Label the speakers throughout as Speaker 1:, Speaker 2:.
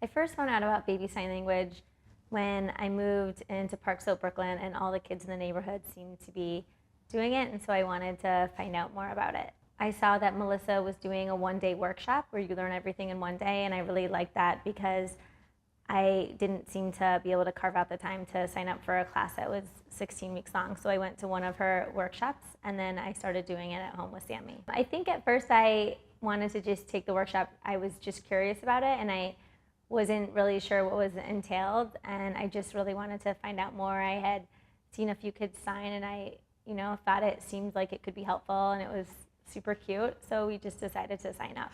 Speaker 1: I first found out about baby sign language when I moved into Park Slope, Brooklyn, and all the kids in the neighborhood seemed to be doing it, and so I wanted to find out more about it. I saw that Melissa was doing a one-day workshop where you learn everything in one day, and I really liked that because I didn't seem to be able to carve out the time to sign up for a class that was 16 weeks long. So I went to one of her workshops, and then I started doing it at home with Sammy. I think at first I wanted to just take the workshop. I was just curious about it, and I wasn't really sure what was entailed, and I just really wanted to find out more. I had seen a few kids sign, and I, thought it seemed like it could be helpful, and it was super cute, so we just decided to sign up.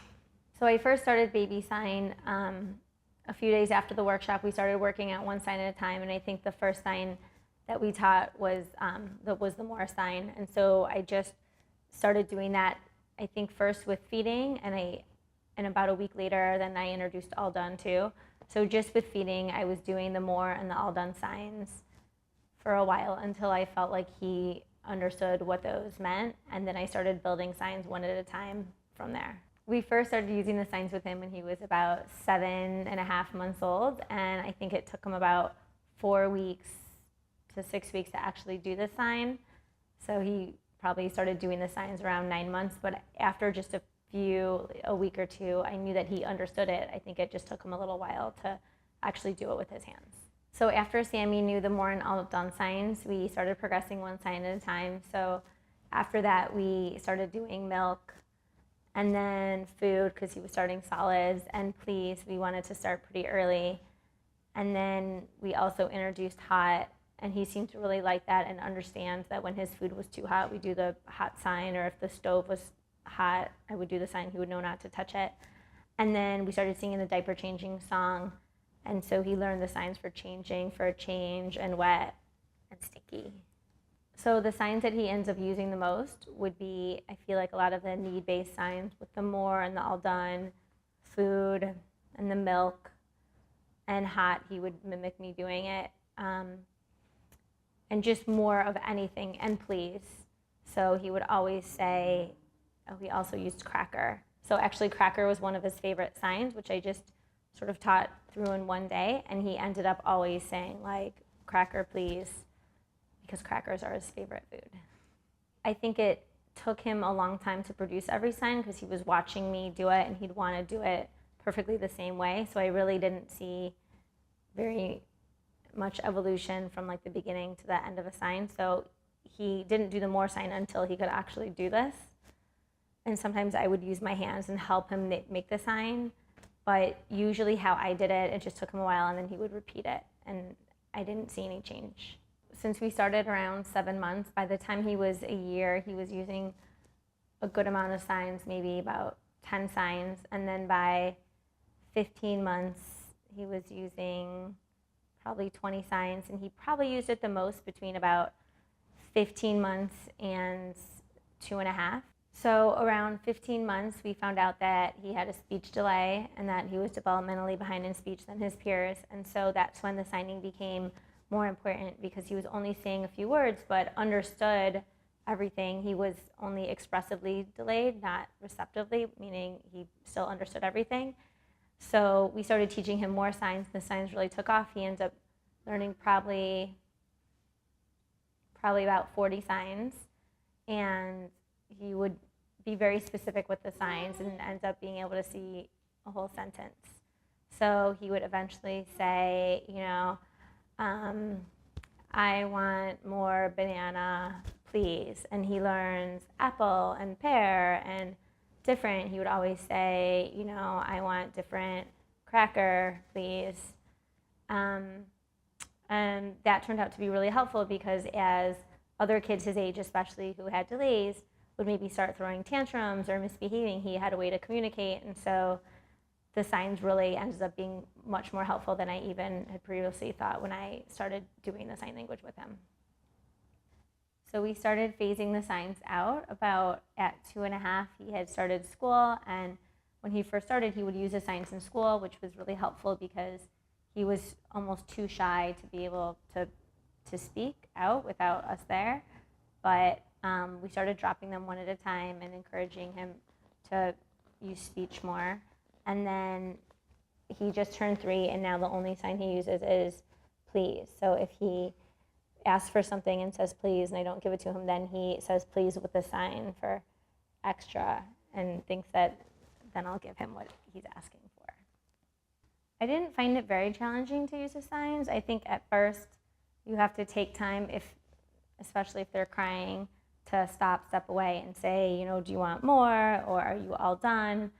Speaker 1: So I first started baby sign a few days after the workshop. We started working at one sign at a time, and I think the first sign that we taught was the Morse sign, and so I just started doing that. I think first with feeding, and about a week later, then I introduced all done too. So just with feeding, I was doing the more and the all done signs for a while until I felt like he understood what those meant, and then I started building signs one at a time from there. We first started using the signs with him when he was about 7.5 months old, and I think it took him about 4 weeks to 6 weeks to actually do the sign. So he probably started doing the signs around 9 months, but after just a week or two, I knew that he understood it. I think it just took him a little while to actually do it with his hands. So after Sammy knew the more and all done signs, we started progressing one sign at a time. So after that, we started doing milk, and then food, because he was starting solids, and please, we wanted to start pretty early. And then we also introduced hot, and he seemed to really like that and understands that when his food was too hot, we do the hot sign, or if the stove was hot, I would do the sign, he would know not to touch it. And then we started singing the diaper changing song, and so he learned the signs for changing, for change, and wet, and sticky. So the signs that he ends up using the most would be, I feel like, a lot of the need-based signs with the more and the all done, food, and the milk, and hot, he would mimic me doing it, and just more of anything, and please. So he would always say, oh, he also used cracker. So actually cracker was one of his favorite signs, which I just sort of taught through in one day, and he ended up always saying, like, cracker please, because crackers are his favorite food. I think it took him a long time to produce every sign because he was watching me do it, and he'd want to do it perfectly the same way. So I really didn't see very much evolution from like the beginning to the end of a sign. So he didn't do the more sign until he could actually do this. And sometimes I would use my hands and help him make the sign, but usually how I did it, it just took him a while, and then he would repeat it, and I didn't see any change. Since we started around 7 months, by the time he was a year, he was using a good amount of signs, maybe about 10 signs, and then by 15 months, he was using probably 20 signs, and he probably used it the most between about 15 months and 2.5. So around 15 months, we found out that he had a speech delay and that he was developmentally behind in speech than his peers. And so that's when the signing became more important, because he was only saying a few words but understood everything. He was only expressively delayed, not receptively, meaning he still understood everything. So we started teaching him more signs. The signs really took off. He ends up learning probably about 40 signs, and he would be very specific with the signs and ends up being able to see a whole sentence. So he would eventually say, I want more banana, please. And he learns apple and pear and different. He would always say, I want different cracker, please. And that turned out to be really helpful, because as other kids his age, especially who had delays, would maybe start throwing tantrums or misbehaving, he had a way to communicate. And so the signs really ended up being much more helpful than I even had previously thought when I started doing the sign language with him. So we started phasing the signs out about at 2.5. He had started school, and when he first started, he would use the signs in school, which was really helpful because he was almost too shy to be able to speak out without us there. But we started dropping them one at a time and encouraging him to use speech more. And then he just turned 3, and now the only sign he uses is please. So if he asks for something and says please, and I don't give it to him, then he says please with a sign for extra and thinks that then I'll give him what he's asking for. I didn't find it very challenging to use the signs. I think at first you have to take time, especially if they're crying, to step away and say, do you want more, or are you all done?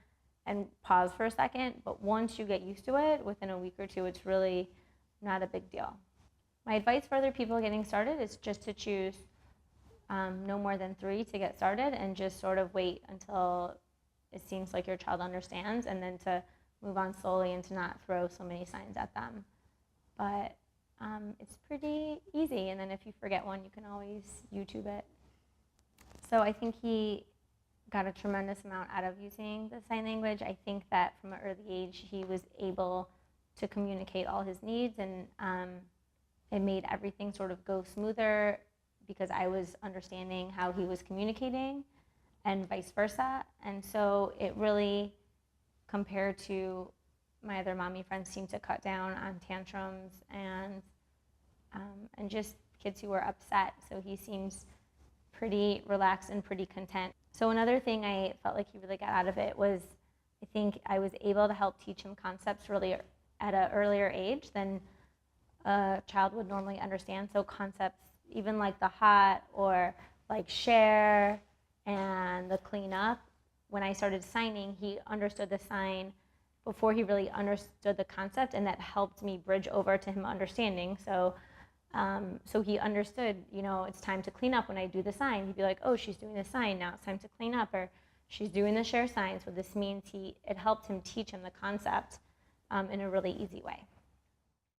Speaker 1: And pause for a second. But once you get used to it, within a week or two, it's really not a big deal. My advice for other people getting started is just to choose no more than 3 to get started, and just sort of wait until it seems like your child understands, and then to move on slowly and to not throw so many signs at them. But it's pretty easy, and then if you forget one, you can always YouTube it. So I think he got a tremendous amount out of using the sign language. I think that from an early age, he was able to communicate all his needs, and it made everything sort of go smoother because I was understanding how he was communicating and vice versa. And so it really, compared to my other mommy friends, seemed to cut down on tantrums and just kids who were upset. So he seems pretty relaxed and pretty content. So another thing I felt like he really got out of it was, I think I was able to help teach him concepts really at an earlier age than a child would normally understand. So concepts even like the hot, or like share, and the clean up. When I started signing, he understood the sign before he really understood the concept, and that helped me bridge over to him understanding. So he understood, it's time to clean up when I do the sign. He'd be like, oh, she's doing the sign, now it's time to clean up, or she's doing the share sign. So this means it helped him teach him the concept in a really easy way.